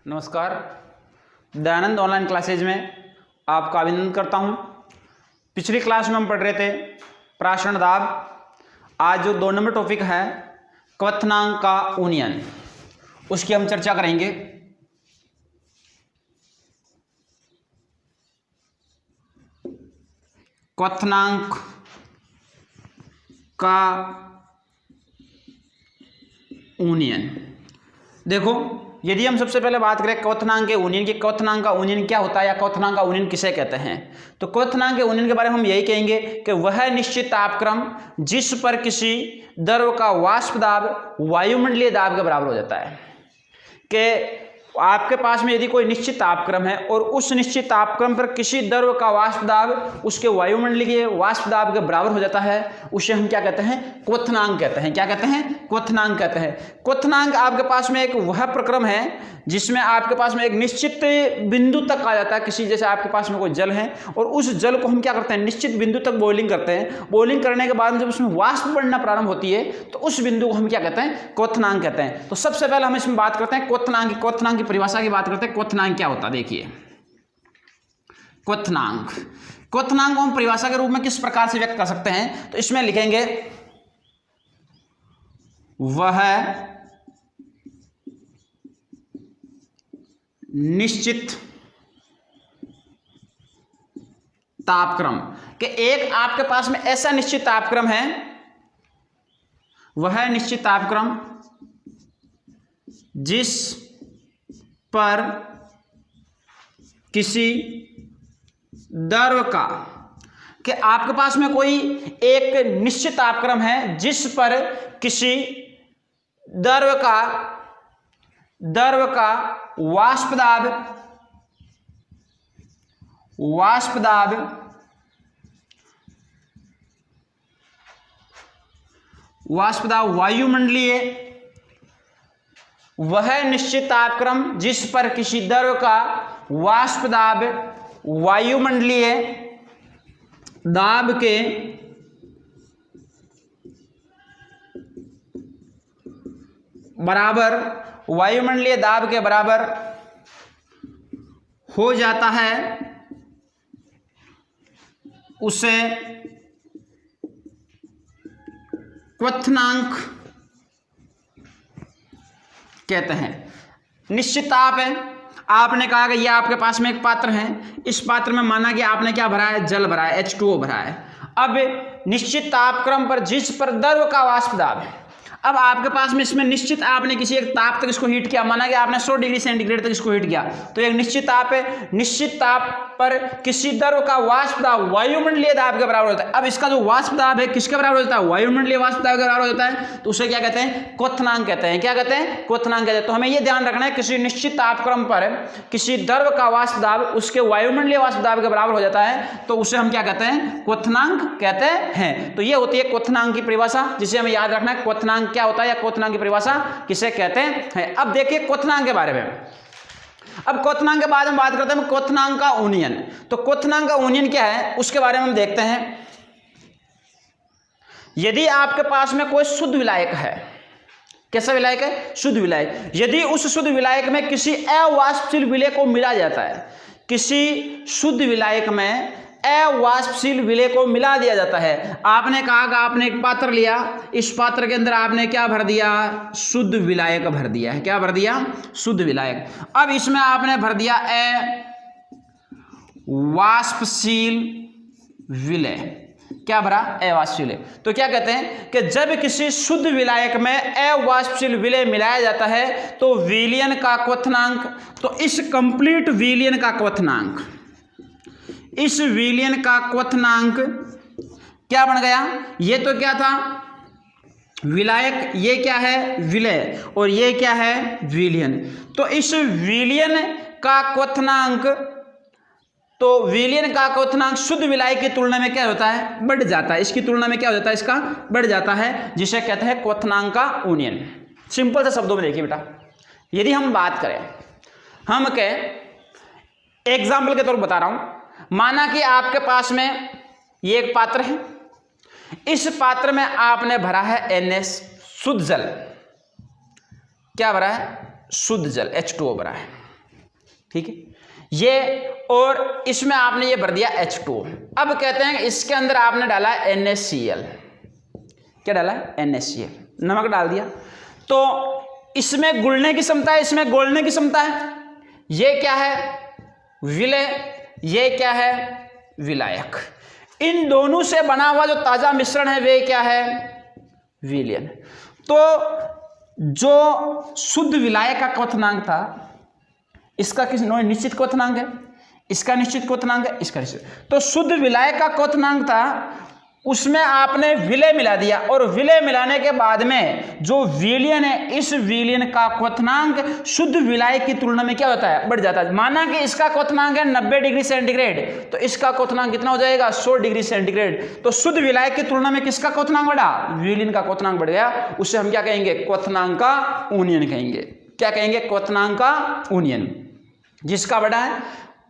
नमस्कार, Dayanand online classes में आपका अभिनंदन करता हूं। पिछली क्लास में हम पढ़ रहे थे प्राचरण दाब। आज जो 2 नंबर टॉपिक है क्वथनांक का यूनियन, उसकी हम चर्चा करेंगे। क्वथनांक का यूनियन। देखो, यदि हम सबसे पहले बात करें क्वथनांक के यूनियन की, क्वथनांक का यूनियन क्या होता है या क्वथनांक का यूनियन किसे कहते हैं, तो क्वथनांक के यूनियन के बारे में हम यही कहेंगे कि वह निश्चित तापक्रम जिस पर किसी द्रव का वाष्प दाब वायुमंडलीय दाब के बराबर हो जाता है। कि आपके पास में यदि कोई निश्चित तापक्रम है और उस निश्चित तापक्रम पर किसी द्रव का वाष्प दाब उसके वायुमंडलीय वाष्प दाब के बराबर हो जाता है, उसे हम क्या कहते हैं, क्वथनांक कहते हैं। क्या कहते हैं? क्वथनांक कहते हैं। क्वथनांक आपके पास में एक वह प्रक्रम है जिसमें आपके पास में एक निश्चित बिंदु तक आ जाता है। किसी जैसे आपके पास में कोई जल है और उस जल को हम क्या करते हैं, निश्चित बिंदु तक बॉइलिंग करते हैं। बॉइलिंग करने के बाद जब उसमें वाष्प बनना प्रारंभ होती है तो उस बिंदु को हम क्या कहते हैं, क्वथनांक कहते हैं। तो सबसे पहले हम इसमें बात करते हैं क्वथनांक की परिभाषा की बात करते हैं। क्वथनांक क्या होता है, देखिए क्वथनांक को हम परिभाषा के रूप में किस प्रकार से व्यक्त कर सकते हैं, तो इसमें लिखेंगे वह निश्चित तापक्रम, कि एक आपके पास में ऐसा निश्चित तापक्रम है, वह निश्चित तापक्रम जिस पर किसी द्रव का, कि आपके पास में कोई एक निश्चित तापक्रम है जिस पर किसी द्रव का वाष्प दाब वायुमंडलीय, वह निश्चित तापक्रम जिस पर किसी द्रव का वाष्प दाब वायुमंडलीय दाब के बराबर हो जाता है, उसे क्वथनांक कहते हैं। निश्चित ताप है, आपने कहा कि यह आपके पास में एक पात्र है, इस पात्र में माना कि आपने क्या भरा है, जल भरा है, H2O भरा है। अब निश्चित तापक्रम पर जिस पर द्रव का वाष्प दाब है, अब आपके पास में इसमें निश्चित, आपने किसी एक ताप तक इसको हीट किया, माना कि आपने 100 डिग्री सेंटीग्रेड तक इसको हीट किया, तो एक निश्चित ताप है, निश्चित ताप पर किसी द्रव का वाष्प दाब वायुमंडलीय दाब के बराबर होता है। अब इसका जो वाष्प दाब है किसके बराबर होता है, वायुमंडलीय वाष्प दाब के बराबर होता है, तो उसे क्या कहते हैं, क्वथनांक कहते हैं। क्या कहते हैं? क्वथनांक कहते हैं। तो हमें यह ध्यान रखना है, किसी निश्चित तापक्रम पर किसी द्रव का वाष्प दाब उसके वायुमंडलीय वाष्प दाब के बराबर हो जाता है, तो उसे हम क्या कहते हैं, क्वथनांक कहते हैं। तो ये होती है क्वथनांक की परिभाषा, जिसे हमें याद रखना है क्वथनांक क्या होता है या क्वथनांक की परिभाषा किसे कहते हैं। अब देखिए क्वथनांक के बारे में। अब क्वथनांक के बाद हम बात करते हैं क्वथनांक का यूनियन। तो क्वथनांक का यूनियन क्या है उसके बारे में हम देखते हैं। यदि आपके पास में कोई शुद्ध विलायक है, कैसा विलायक है, शुद्ध विलायक, यदि उस शुद्ध विलायक में किसी अवाष्पशील विलय को मिला जाता है, किसी शुद्ध विलायक में अवाष्पशील विलय को मिला दिया जाता है। आपने कहा कि आपने एक पात्र लिया, इस पात्र के अंदर आपने क्या भर दिया, शुद्ध विलायक भर दिया है। क्या भर दिया, शुद्ध विलायक। अब इसमें आपने भर दिया अवाष्पशील विलय। क्या भरा, अवाष्पशील विलय। तो क्या कहते हैं कि जब किसी शुद्ध विलायक में अवाष्पशील विलय मिलाया जाता है तो विलयन का क्वथनांक, तो इस कंप्लीट विलयन का क्वथनांक, इस विलयन का क्वथनांक क्या बन गया, ये तो क्या था, विलायक, ये क्या है, विलय, और ये क्या है, विलयन। तो इस विलयन का क्वथनांक, तो विलयन का क्वथनांक शुद्ध विलायक की तुलना में क्या होता है, बढ़ जाता है। इसकी तुलना में क्या हो जाता है, इसका बढ़ जाता है, जिसे कहते हैं क्वथनांक का यूनियन। सिंपल से शब्दों में देखिए बेटा, यदि हम बात करें, हम एग्जाम्पल के तौर पर बता रहा हूं, माना कि आपके पास में ये एक पात्र है, इस पात्र में आपने भरा है NS शुद्ध जल। क्या भरा है? शुद्ध जल, H2O भरा है। ठीक है ये, और इसमें आपने ये भर दिया H2O। अब कहते हैं इसके अंदर आपने डाला NaCl, क्या डाला NaCl, नमक डाल दिया, तो इसमें घुलने की क्षमता है, इसमें घोलने की क्षमता है। ये क्या है विलय, ये क्या है विलायक। इन दोनों से बना हुआ जो ताजा मिश्रण है वे क्या है विलयन। तो जो शुद्ध विलायक का क्वथनांक था, इसका किस निश्चित क्वथनांक है, इसका निश्चित क्वथनांक है, इसका निश्चित। तो शुद्ध विलायक का क्वथनांक था, उसमें आपने विलय मिला दिया, और विलय मिलाने के बाद में जो विलयन है, इस विलयन का क्वथनांक शुद्ध विलायक की तुलना में क्या होता है बढ़ जाता है। माना कि इसका क्वथनांक है 90 डिग्री सेंटीग्रेड, तो इसका क्वथनांक कितना हो जाएगा 100 डिग्री सेंटीग्रेड। तो शुद्ध विलायक की तुलना में किसका क्वथनांक बढ़ा, विलयन का क्वथनांक बढ़ गया। उससे हम क्या कहेंगे क्वथनांक का उन्नयन कहेंगे। क्या कहेंगे क्वथनांक का उन्नयन। जिसका बढ़ा है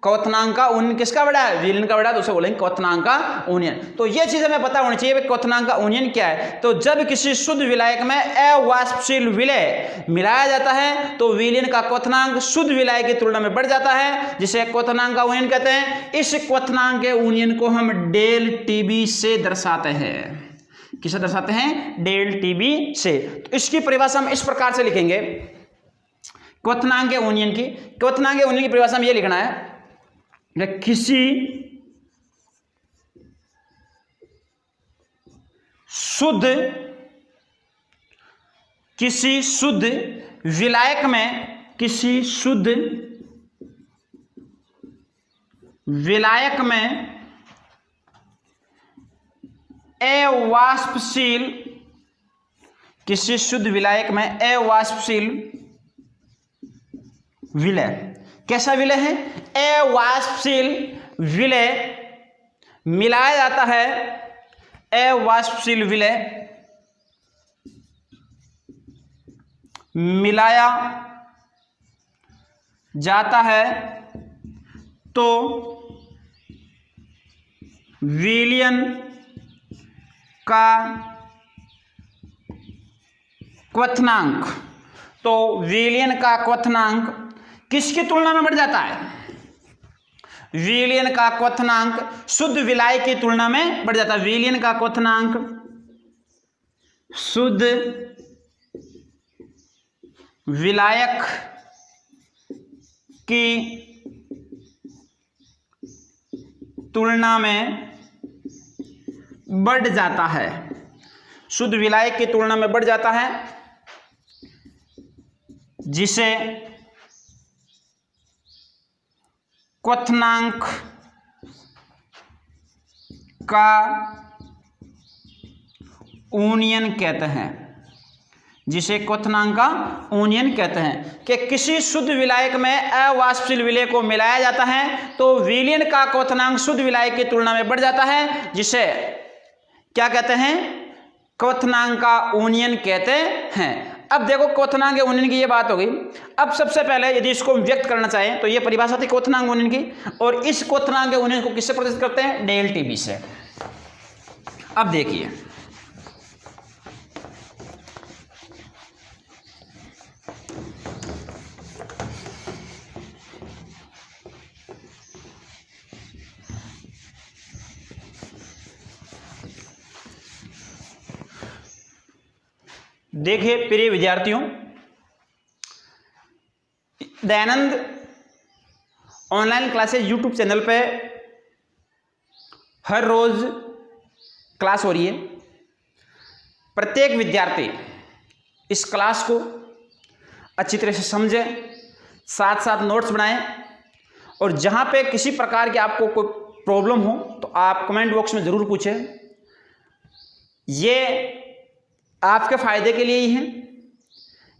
क्वथनांक का उन्नयन, किसका बढ़ा है विलयन का बढ़ा, तो उसे बोलेंगे क्वथनांक का उन्नयन। तो ये चीज हमें पता होनी चाहिए क्वथनांक का उन्नयन क्या है। तो जब किसी शुद्ध विलायक में अवाष्पशील विलय मिलाया जाता है तो विलयन का क्वथनांक शुद्ध विलायक की तुलना में बढ़ जाता है, जिसे क्वथनांक का उन्नयन कहते हैं। इस क्वथनांक के उन्नयन को हम डेल टीबी से दर्शाते हैं। किसे दर्शाते हैं डेल टीबी से। तो इसकी परिभाषा हम इस प्रकार से लिखेंगे क्वथनांक के उन्नयन की। क्वथनांक के उन्नयन की परिभाषा में यह लिखना है किसी शुद्ध विलायक में, किसी शुद्ध विलायक में अवाष्पशील, किसी शुद्ध विलायक में अवाष्पशील विलय, कैसा विलय है अवाष्पशील विलय मिलाया जाता है, अवाष्पशील विलय मिलाया जाता है तो विलयन का क्वथनांक, तो विलयन का क्वथनांक किसकी तुलना में बढ़ जाता है, विलयन का क्वथनांक शुद्ध विलायक की तुलना में बढ़ जाता है। विलयन का क्वथनांक शुद्ध विलायक की तुलना में बढ़ जाता है, शुद्ध विलायक की तुलना में बढ़ जाता है, जिसे क्वथनांक का उन्नयन कहते हैं, जिसे क्वथनांक का उन्नयन कहते हैं। कि किसी शुद्ध विलायक में अवाष्पशील विलय को मिलाया जाता है तो विलयन का क्वथनांक शुद्ध विलायक की तुलना में बढ़ जाता है, जिसे क्या कहते हैं क्वथनांक का उन्नयन कहते हैं। अब देखो क्वथनांक के उन्नयन की ये बात हो गई। अब सबसे पहले यदि इसको व्यक्त करना चाहें तो ये परिभाषा थी क्वथनांक उन्नयन की, और इस क्वथनांक के उन्नयन को किससे प्रदर्शित करते हैं डेल टीबी से। अब देखिए देखिए प्रिय विद्यार्थियों, Dayanand online classes YouTube channel पे हर रोज क्लास हो रही है। प्रत्येक विद्यार्थी इस क्लास को अच्छी तरह से समझे, साथ साथ नोट्स बनाएं, और जहां पे किसी प्रकार की आपको कोई प्रॉब्लम हो तो आप कमेंट बॉक्स में ज़रूर पूछें। ये आपके फायदे के लिए ही है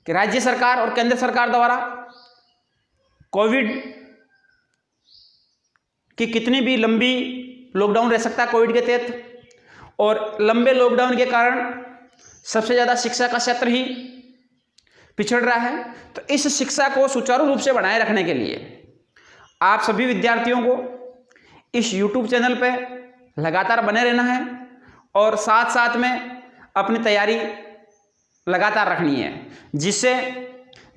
कि राज्य सरकार और केंद्र सरकार द्वारा कोविड की कितनी भी लंबी लॉकडाउन रह सकता है कोविड के तहत, और लंबे लॉकडाउन के कारण सबसे ज़्यादा शिक्षा का क्षेत्र ही पिछड़ रहा है। तो इस शिक्षा को सुचारू रूप से बनाए रखने के लिए आप सभी विद्यार्थियों को इस YouTube चैनल पे लगातार बने रहना है, और साथ साथ में अपनी तैयारी लगातार रखनी है, जिससे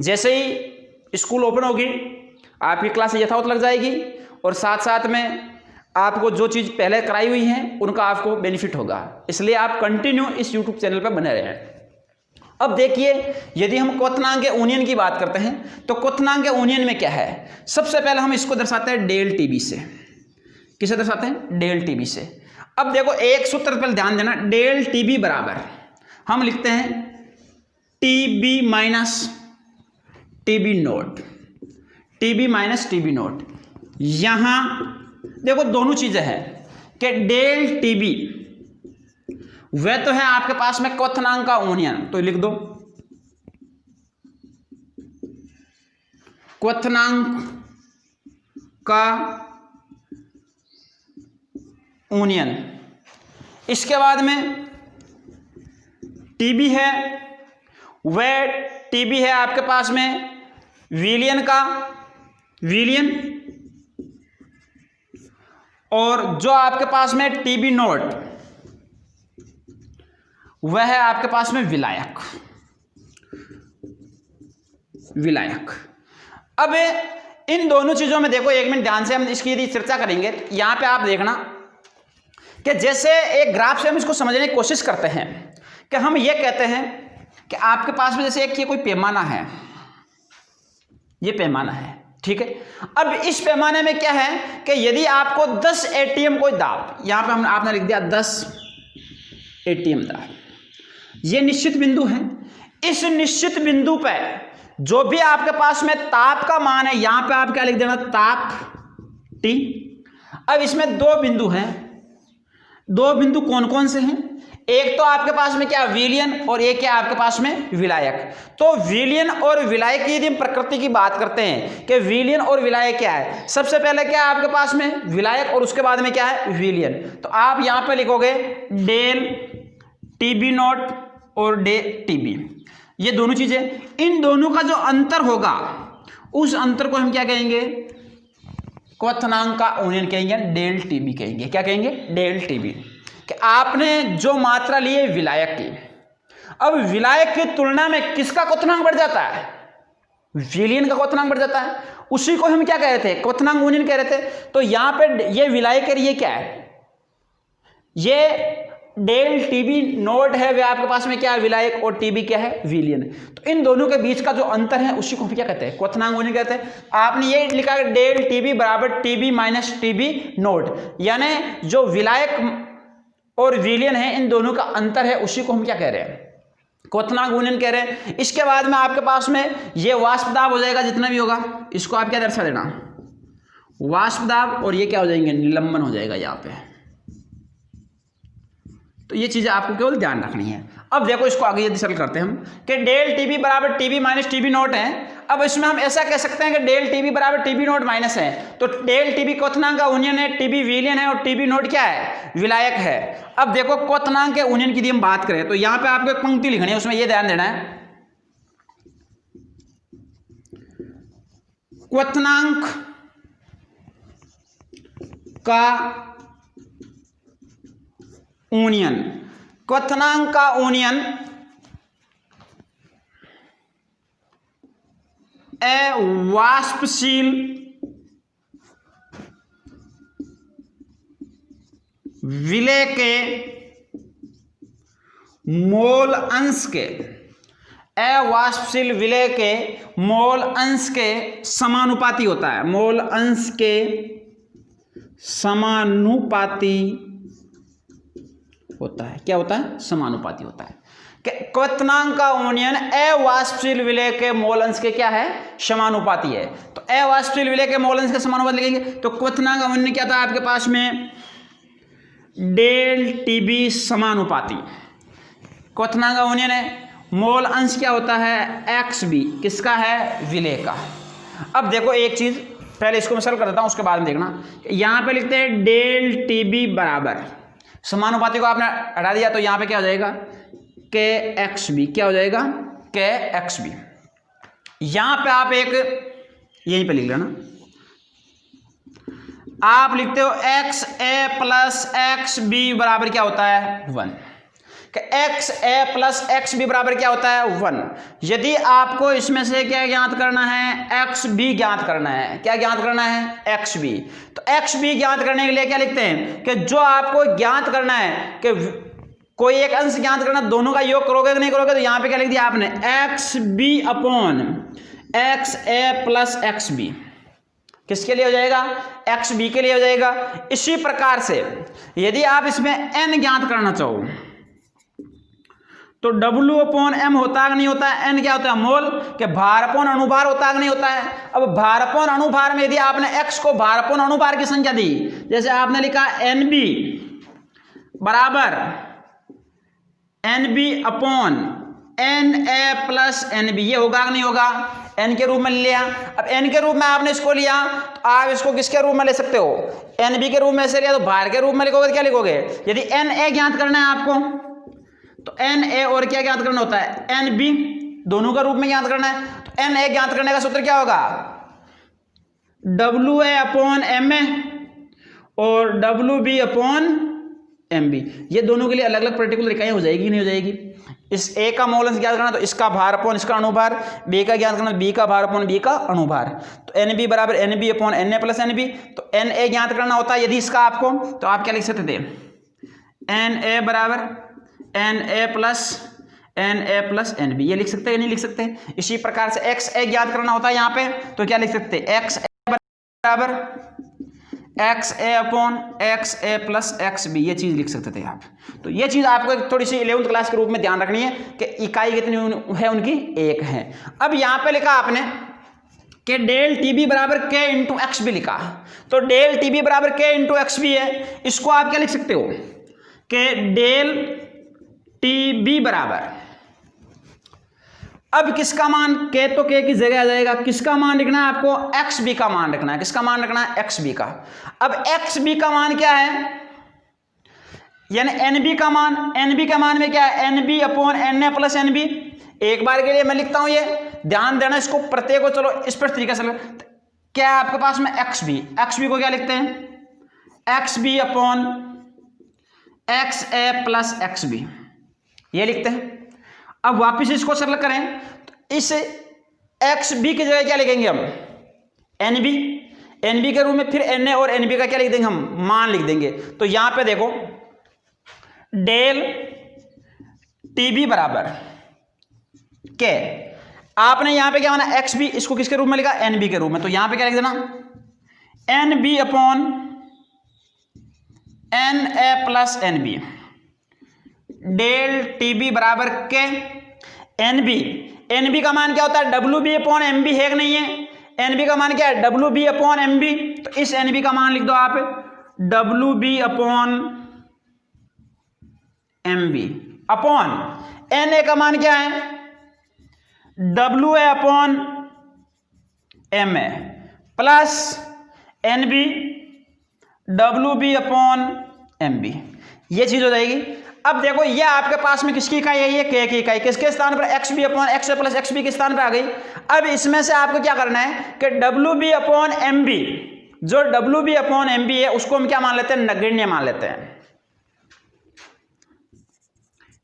जैसे ही स्कूल ओपन होगी आपकी क्लास यथावत लग जाएगी और साथ साथ में आपको जो चीज़ पहले कराई हुई है उनका आपको बेनिफिट होगा। इसलिए आप कंटिन्यू इस यूट्यूब चैनल पर बने रहें। अब देखिए, यदि हम क्वथनांक यूनियन की बात करते हैं तो क्वथनांक यूनियन में क्या है, सबसे पहले हम इसको दर्शाते हैं डेल टीबी से। किसे दर्शाते हैं? डेल टीबी से। अब देखो एक सूत्र पर ध्यान देना, डेल टीबी बराबर हम लिखते हैं TB minus TB note, TB minus TB note. यहां देखो दोनों चीजें हैं कि डेल टीबी वह तो है आपके पास में क्वथनांक का यूनियन, तो लिख दो क्वथनांक का यूनियन। इसके बाद में टीबी है, वह टीबी है आपके पास में विलियन का विलियन, और जो आपके पास में टीबी नोट वह है आपके पास में विलायक, विलायक। अब इन दोनों चीजों में देखो, एक मिनट ध्यान से हम इसकी यदि चर्चा करेंगे, यहां पे आप देखना कि जैसे एक ग्राफ से हम इसको समझने की कोशिश करते हैं कि हम ये कहते हैं कि आपके पास में जैसे एक ये कोई पैमाना है, ये पैमाना है, ठीक है। अब इस पैमाने में क्या है कि यदि आपको 10 एटीएम कोई दाब, यहां पे आपने लिख दिया 10 एटीएम दाब, ये निश्चित बिंदु है। इस निश्चित बिंदु पे जो भी आपके पास में ताप का मान है, यहां पे आप क्या लिख देना, ताप T। अब इसमें दो बिंदु हैं, दो बिंदु कौन कौन से हैं? एक तो आपके पास में क्या विलियन और एक क्या आपके पास में विलायक। तो विलियन और विलायक की यदि हम प्रकृति की बात करते हैं कि विलियन और विलायक क्या है, सबसे पहले क्या है आपके पास में विलायक और उसके बाद में क्या है विलियन। तो आप यहां पे लिखोगे डेल टीबी नॉट और डे टीबी, ये दोनों चीजें, इन दोनों का जो अंतर होगा उस अंतर को हम क्या कहेंगे, क्वथनांक का यूनियन कहेंगे, डेल टीबी कहेंगे। क्या कहेंगे? Del TB. कि आपने जो मात्रा ली है विलायक की, अब विलायक की तुलना में किसका क्वथनांक बढ़ जाता है? विलियन का क्वथनांक बढ़ जाता है। उसी को हम क्या कह रहे थे, क्वथनांक यूनियन कह रहे थे। तो यहां पे ये विलायक है, ये क्या है, ये डेल टीबी नोट है, वे आपके पास में क्या है विलायक, और टीबी क्या है विलियन। तो इन दोनों के बीच का जो अंतर है उसी को हम क्या कहते हैं, क्वथनांक यूनियन कहते हैं। आपने ये लिखा है डेल टीबी बराबर टीबी माइनस टीबी नोट, यानी जो विलायक और विलियन है इन दोनों का अंतर है, उसी को हम क्या कह रहे हैं, क्वथनांक यूनियन कह रहे हैं। इसके बाद में आपके पास में ये वाष्प दाब हो जाएगा, जितना भी होगा इसको आप क्या दर्शा देना, वाष्प दाब, और ये क्या हो जाएंगे, निलंबन हो जाएगा यहाँ पे। तो ये चीजें आपको केवल ध्यान रखनी है। अब देखो इसको आगे यदि सरल करते हैं हम कि डेल टीबी बराबर टीबी माइनस टीबी नोट है। अब इसमें हम ऐसा कह सकते हैं कि डेल टीबी बराबर टीबी नोट माइनस है, तो डेल टीबी क्वथनांक का यूनियन है, टीबी विलियन है और टीबी नोट क्या है, विलायक है। अब देखो क्वथनांक के यूनियन की यदि हम बात करें तो यहां पे आपको एक पंक्ति लिखनी है, उसमें यह ध्यान देना है, क्वथनांक का यूनियन, क्वथनांक का यूनियन वाष्पशील विलेय के मोल अंश के, अवाष्पशील विलेय के मोल अंश के समानुपाती होता है, मोल अंश के समानुपाती होता है। क्या होता है, समानुपाती होता है। क्वथनांक का यूनियन अवाष्पशील विलेय के मोल अंश के क्या है, समानुपाती है। तो अवाष्पशील विलेय के मोल अंश के समानुपाती लिखेंगे तो क्वथनांक का यूनियन क्या था आपके पास में, डेल टीबी समानुपाती। क्वथनांक का यूनियन है, मोल अंश क्या होता है, एक्स बी, किसका है, विलेय का। अब देखो एक चीज पहले इसको मैं सरल कर देता हूं, उसके बाद में देखना, यहां पे लिखते हैं डेल टीबी बराबर, समानुपाती को आपने हटा दिया तो यहां पे क्या हो जाएगा, के एक्स बी, क्या हो जाएगा, के एक्स बी। यहां पे आप एक यहीं पे लिख लेना, आप लिखते हो एक्स ए प्लस एक्स बी बराबर क्या होता है 1। कि एक्स ए प्लस एक्स बी बराबर क्या होता है 1। यदि आपको इसमें से क्या ज्ञात करना है एक्स बी ज्ञात करना है, क्या ज्ञात करना है एक्स बी, तो एक्स बी ज्ञात करने के लिए क्या लिखते हैं कि जो आपको ज्ञात करना है कि कोई एक अंश ज्ञात करना, दोनों का योग करोगे कि नहीं करोगे, तो यहां पे क्या लिख दिया आपने एक्स बी अपॉन एक्स ए प्लस एक्स बी, किसके लिए हो जाएगा एक्स बी के लिए हो जाएगा। इसी प्रकार से यदि आप इसमें n ज्ञात करना चाहो तो W अपॉन m होता है कि नहीं होता है, n क्या होता है मोल, के भार अपॉन अणुभार होता है कि नहीं होता है। अब भार अपॉन अणुभार में यदि आपने x को भार अपॉन अणुभार की संख्या दी, जैसे आपने लिखा NB बराबर NB upon Na plus NB, ये होगा कि नहीं होगा, n के रूप में लिया। अब n के रूप में आपने इसको लिया तो आप इसको किसके रूप में ले सकते हो, NB के रूप में से लिया तो भार के रूप में लिखोगे तो क्या लिखोगे, यदि Na ज्ञात करना है आपको तो Na और क्या ज्ञात करना होता है NB, दोनों का रूप में ज्ञात करना है। तो Na ज्ञात करने का सूत्र क्या होगा WA अपॉन MA और WB अपॉन MB, ये दोनों के लिए अलग अलग पर्टिकुलर इकाइयां हो जाएगी नहीं हो जाएगी। इस A का मोल अंश ज्ञात करना तो इसका भार अपॉन इसका अणुभार, B का ज्ञात करना B का भार अपॉन B का अणुभार, तो NB बराबर NB upon Na plus NB। तो Na ज्ञात करना होता है यदि इसका आपको, तो आप क्या लिख सकते थे Na बराबर Na प्लस NB, ये लिख सकते हैं नहीं लिख सकते। इसी प्रकार से XA ज्ञात करना होता है यहाँ पे, तो क्या लिख सकते हैं XA बराबर XA upon XA plus XB, ये चीज लिख सकते थे आप। तो ये चीज आपको थोड़ी सी 11th क्लास के रूप में ध्यान रखनी है कि इकाई कितनी है उनकी, एक है। अब यहाँ पे लिखा आपने कि डेल TB बराबर K इंटू XB लिखा, तो डेल TB बराबर K इंटू XB है, इसको आप क्या लिख सकते हो कि डेल TB बराबर, अब किसका मान K तो K की जगह आ जाएगा, किसका मान लिखना है आपको XB का मान रखना है, किसका मान रखना है XB का। अब XB का मान क्या है, यानी NB का मान, NB का मान में क्या है NB upon Na plus NB। एक बार के लिए मैं लिखता हूं, ये ध्यान देना इसको प्रत्येक को, चलो स्पष्ट तरीके से क्या है आपके पास में XB को क्या लिखते हैं XB upon XA plus XB, ये लिखते हैं। अब वापस इसको सरल करें तो इस XB की जगह क्या लिखेंगे हम NB के रूप में, फिर Na और NB का क्या लिख देंगे हम मान लिख देंगे। तो यहां पे देखो डेल TB बराबर K, आपने यहां पे क्या माना XB, इसको किसके रूप में लिखा NB के रूप में, तो यहां पे क्या लिख देना NB upon Na plus NB, del TB बराबर K NB का मान क्या होता है WB अपॉन MB है कि नहीं है, NB का मान क्या है WB अपॉन MB, तो इस NB का मान लिख दो आप WB upon MB upon Na का मान क्या है WA upon MA plus NB WB upon MB, ये चीज हो जाएगी। अब देखो ये आपके पास में किसकी इकाई है, ये K की इकाई, किसके स्थान पर XB upon XA plus XB के स्थान पर आ गई। अब इसमें से आपको क्या करना है कि WB अपॉन MB, जो WB अपॉन MB है उसको हम क्या मान लेते हैं नगण्य मान लेते हैं।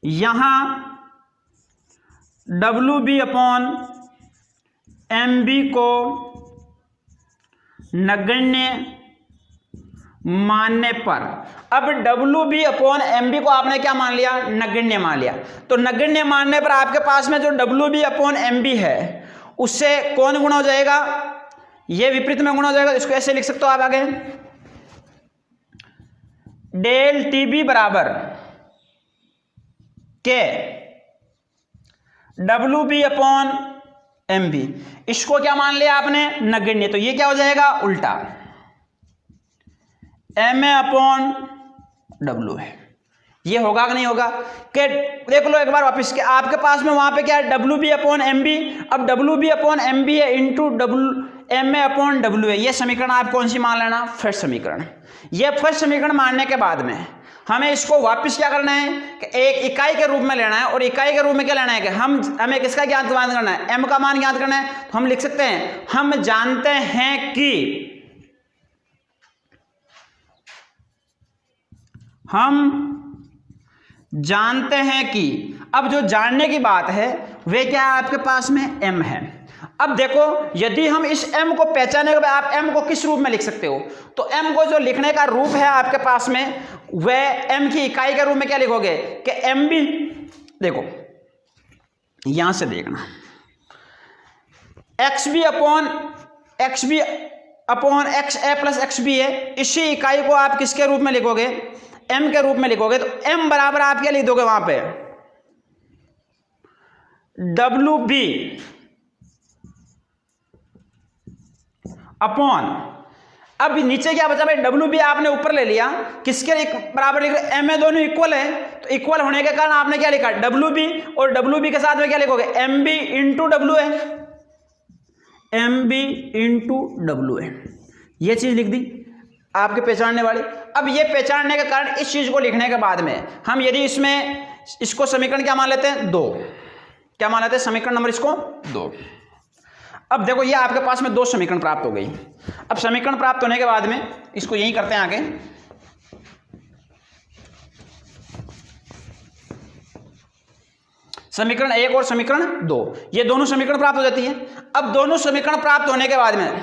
यहां WB अपॉन MB को नगण्य मानने पर, अब WB अपॉन MB को आपने क्या मान लिया नगण्य मान लिया, तो नगण्य मानने पर आपके पास में जो WB अपॉन MB है उससे कौन गुणा हो जाएगा, ये विपरीत में गुणा हो जाएगा। इसको ऐसे लिख सकते हो आप आगे डेल TB बराबर K WB अपॉन MB, इसको क्या मान लिया आपने नगण्य, तो ये क्या हो जाएगा उल्टा MA अपॉन W है, ये होगा कि नहीं होगा। कि देख लो एक बार वापस के आपके पास में वहां पे क्या है WB अपॉन MB, अब WB अपॉन MB है इंटू MA अपॉन W है, ये समीकरण आप कौन सी मान लेना फर्स्ट समीकरण। ये फर्स्ट समीकरण मानने के बाद में हमें इसको वापस क्या करना है कि एक इकाई के रूप में लेना है, और इकाई के रूप में क्या लेना है कि हमें किसका ज्ञात करना है M का मान ज्ञात करना है। तो हम लिख सकते हैं हम जानते हैं कि हम जानते हैं कि, अब जो जानने की बात है वे क्या है आपके पास में m है। अब देखो यदि हम इस m को पहचाने के बाद आप m को किस रूप में लिख सकते हो, तो m को जो लिखने का रूप है आपके पास में वह m की इकाई के रूप में क्या लिखोगे कि mb, देखो यहां से देखना xb upon xa plus xb है, इसी इकाई को आप किसके रूप में लिखोगे m के रूप में लिखोगे, तो m बराबर आप क्या लिख दोगे वहां पे wb अपॉन, अब नीचे क्या बचा भाई wb आपने ऊपर ले लिया, किसके बराबर लिख रहे m में दोनों इक्वल है, तो इक्वल होने के कारण आपने क्या लिखा wb, और wb के साथ में क्या लिखोगे mb इंटू w है, mb इंटू w है, ये चीज लिख दी आपके पहचानने वाली। अब ये पहचानने के कारण इस चीज को लिखने के बाद में हम यदि इसमें इसको समीकरण क्या मान लेते हैं 2, क्या मान लेते हैं समीकरण नंबर इसको 2। अब देखो ये आपके पास में 2 समीकरण प्राप्त हो गई। अब समीकरण प्राप्त होने के बाद में इसको यही करते हैं आगे, समीकरण 1 और समीकरण 2, ये दोनों समीकरण प्राप्त हो जाती है। अब दोनों समीकरण प्राप्त होने के बाद में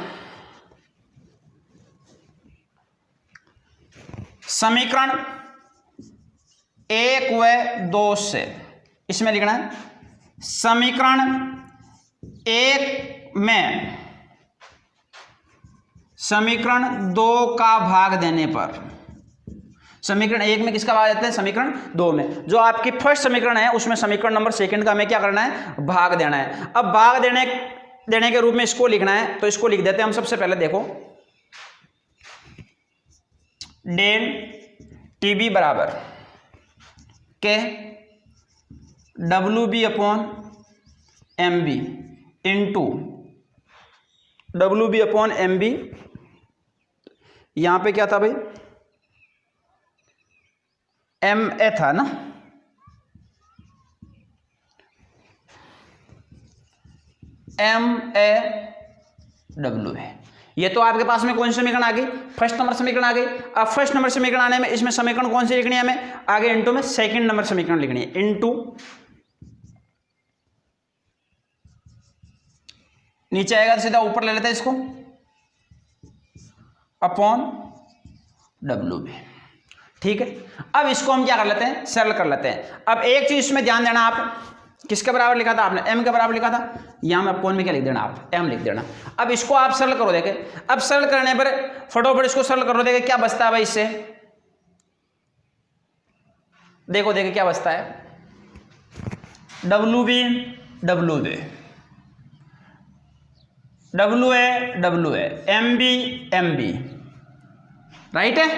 समीकरण 1 व 2 से इसमें लिखना है समीकरण 1 में समीकरण 2 का भाग देने पर, समीकरण 1 में किसका भाग देते हैं समीकरण 2 में, जो आपकी फर्स्ट समीकरण है उसमें समीकरण नंबर 2 का हमें क्या करना है भाग देना है। अब भाग देने के रूप में इसको लिखना है, तो इसको लिख देते हैं हम। सबसे पहले देखो डेल टीबी बराबर के WB upon MB into WB upon MB, यहां पे क्या था भाई MA था ना, MAW है। ये तो आपके पास में कौन सी समीकरण आ गई फर्स्ट नंबर समीकरण आ गई। अब फर्स्ट नंबर समीकरण आने में इसमें समीकरण कौन सी लिखनी है हमें आगे इंटू में सेकंड नंबर समीकरण लिखनी है, इंटू नीचे आएगा तो सीधा ऊपर ले लेते हैं इसको अपॉन WB, ठीक है। अब इसको हम क्या कर लेते हैं सरल कर लेते हैं। अब एक चीज इसमें ध्यान देना, आप किसके बराबर लिखा था आपने m के बराबर लिखा था, यहां में अपॉन में क्या लिख देना आप m लिख देना। अब इसको आप सरल करो देखे, अब सरल करने पर फटाफट इसको सरल करो देखे क्या बचता है भाई इससे, देखो देखे क्या बचता है WB WB WA MB MB, right है,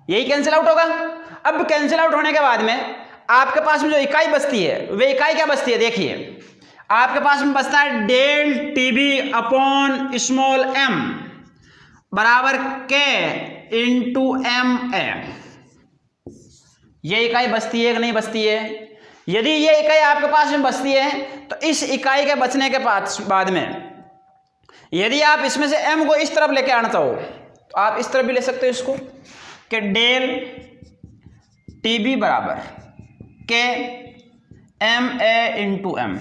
यही कैंसिल आउट होगा। अब कैंसिल आउट होने के बाद में आपके पास में जो इकाई बचती है वे इकाई क्या बचती है, देखिए आपके पास में बचता है del TB upon small m बराबर k इंटू MA। ये इकाई बचती है कि नहीं बचती है, यदि ये इकाई आपके पास में बचती है तो इस इकाई के बचने के बाद में यदि आप इसमें से m को इस तरफ लेके आना चाहो तो आप इस तरफ भी ले सकते हो इसको कि डेल टीबी बराबर के MA इंटू M,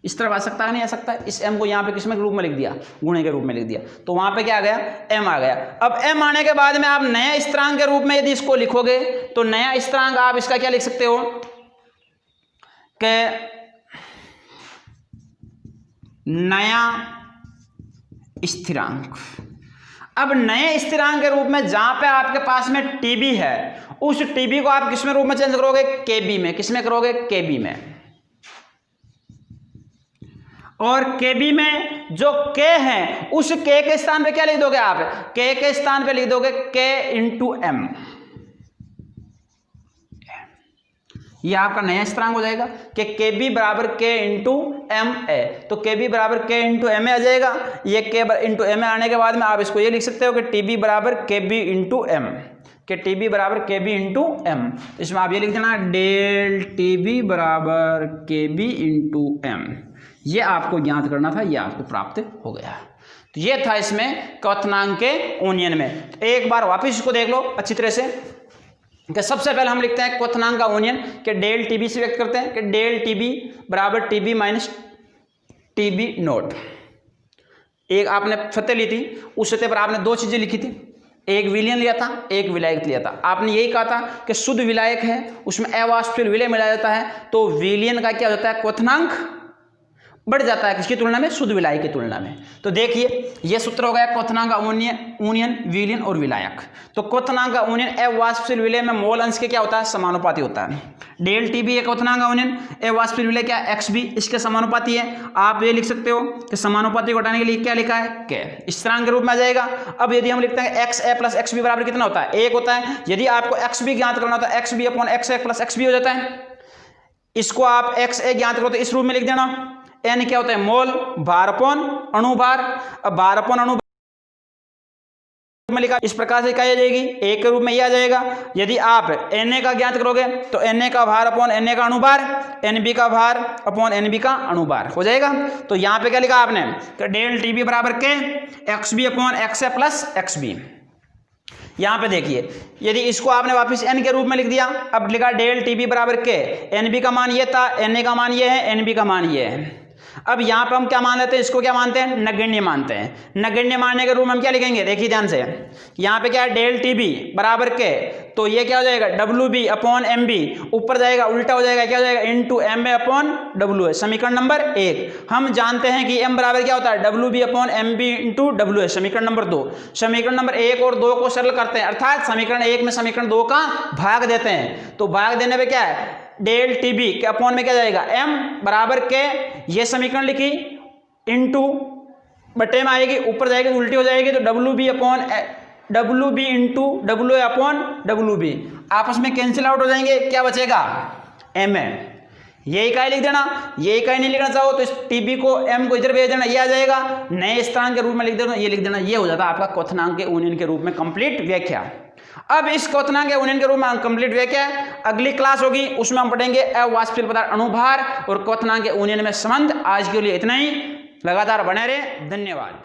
इस तरफ आ सकता है नहीं आ सकता है। इस m को यहाँ पे किसमें रूप में लिख दिया गुणे के रूप में लिख दिया, तो वहां पे क्या आ गया m आ गया। अब m आने के बाद में आप नया स्थिरांक के रूप में यदि इसको लिखोगे तो नया स्थिरांक आप इसका क्या लिख सकते हो कि नया स्थिरांक। अब नए स्थिरांक के रूप में जहां पे आपके पास में TB है उस TB को आप किस में रूप में चेंज करोगे KB में, किस में करोगे KB में, और KB में जो K है उस K के स्थान पे क्या लिख दोगे आप, K के स्थान पे लिख दोगे K इंटू M, ये आपका नया स्थिरांक हो जाएगा कि KB बराबर K इंटू MA, तो KB बराबर K इंटू MA आ जाएगा। ये K इंटू MA आने के बाद में आप इसको ये लिख सकते हो कि TB बराबर KB इंटू M, कि TB बराबर KB इंटू M। इसमें आप ये लिख देना डेल TB बराबर KB इंटू M, ये आपको ज्ञात करना था, ये आपको प्राप्त हो गया। तो ये था इसमें क्वथनांक के ओनियन में। तो एक बार वापस इसको देख लो अच्छी तरह से। कि सबसे पहले हम लिखते हैं क्वथनांक का यूनियन कि डेल टीबी से व्यक्त करते हैं कि डेल टीबी बराबर टीबी माइनस टीबी नोट। एक आपने सतह ली थी, उस सतह पर आपने दो चीजें लिखी थी, एक विलयन लिया था, एक विलायक लिया था। आपने यही कहा था कि शुद्ध विलायक है उसमें अवाष्पशील विलय मिलाया जाता है, तो विलयन का क्या होता है, क्वथनांक बढ़ जाता है किसकी तुलना में, शुद्ध विलायक की तुलना में। तो देखिए यह सूत्र हो गया क्वथनांक का यूनियन विलयन और विलायक। तो क्वथनांक का यूनियन अवाष्पशील विलय में मोल अंश के क्या होता है, समानुपाती होता है। डेल टीबी एक क्वथनांक का यूनियन अवाष्पशील विलय क्या एक्स बी इसके समानुपाती है। आप ये लिख सकते हो कि समानुपाती को हटाने के लिए क्या लिखा है, के स्थिरांक के रूप में आ जाएगा। अब यदि हम लिखते हैं एक्स ए प्लस एक्स बी बराबर कितना होता है, एक होता है। यदि आपको एक्स बी ज्ञात करना होता है एक्स बी अपॉन एक्स ए प्लस एक्स बी हो जाता है। इसको आप एक्स ए ज्ञात करो तो इस रूप में लिख देना, एन क्या होता है, मोल भार अपॉन अणुभार। अब भार अपॉन अणुभार में लिखा इस प्रकार से क्या आ जाएगी, एक के रूप में ये आ जाएगा। यदि आप Na का ज्ञात करोगे तो Na का भार अपॉन Na का अणुभार, Nb का भार अपॉन Nb का अणुभार हो जाएगा। तो यहाँ पे क्या लिखा आपने, तो डेल टीबी बराबर के एक्स बी अपॉन एक्स ए प्लस एक्स बी। यहाँ पे देखिए यदि इसको आपने वापस n के रूप में लिख दिया, अब लिखा डेल टीबी बराबर के Nb का मान ये था, Na का मान ये है, Nb का मान ये है। अब यहाँ पे हम क्या मान लेते हैं, इसको क्या मानते हैं, नगण्य मानते हैं। नगण्य मानने के रूप में हम क्या लिखेंगे, देखिए ध्यान से, यहाँ पे क्या है डेल टीबी बराबर के, तो ये क्या हो जाएगा W B upon M B, ऊपर जाएगा उल्टा हो जाएगा, क्या हो जाएगा into M A upon W A. समीकरण नंबर 1 हम जानते हैं कि m बराबर क्या होता है, W B upon M B into W A. समीकरण नंबर 2, समीकरण नंबर 1 और 2 को सरल करते हैं, अर्थात समीकरण 1 में समीकरण 2 का भाग देते हैं। तो भाग देने पे क्या है, डेल टीबी के अपॉन में क्या जाएगा, m बराबर के, ये समीकरण लिखी इंटू बटे में आएगी, ऊपर जाएगी तो उल्टी हो जाएगी, तो W B upon W B into W A upon W B आपस में कैंसिल आउट हो जाएंगे, क्या बचेगा m है। ये इकाई लिख देना, ये इकाई नहीं लिखना चाहो तो इस टीबी को m को इधर भेज देना, ये आ जाएगा। नए स्थान के रूप में लिख देना, ये लिख देना, ये हो जाता है आपका क्वथनांक के यूनियन के रूप में कंप्लीट व्याख्या। अब इस क्वथनांक के यूनियन के रूप में कंप्लीट व्याख्या अगली क्लास होगी, उसमें हम पढ़ेंगे अवाष्पशील पदार्थ अणुभार और क्वथनांक के यूनियन में संबंध। आज के लिए इतना ही, लगातार बने रहे, धन्यवाद।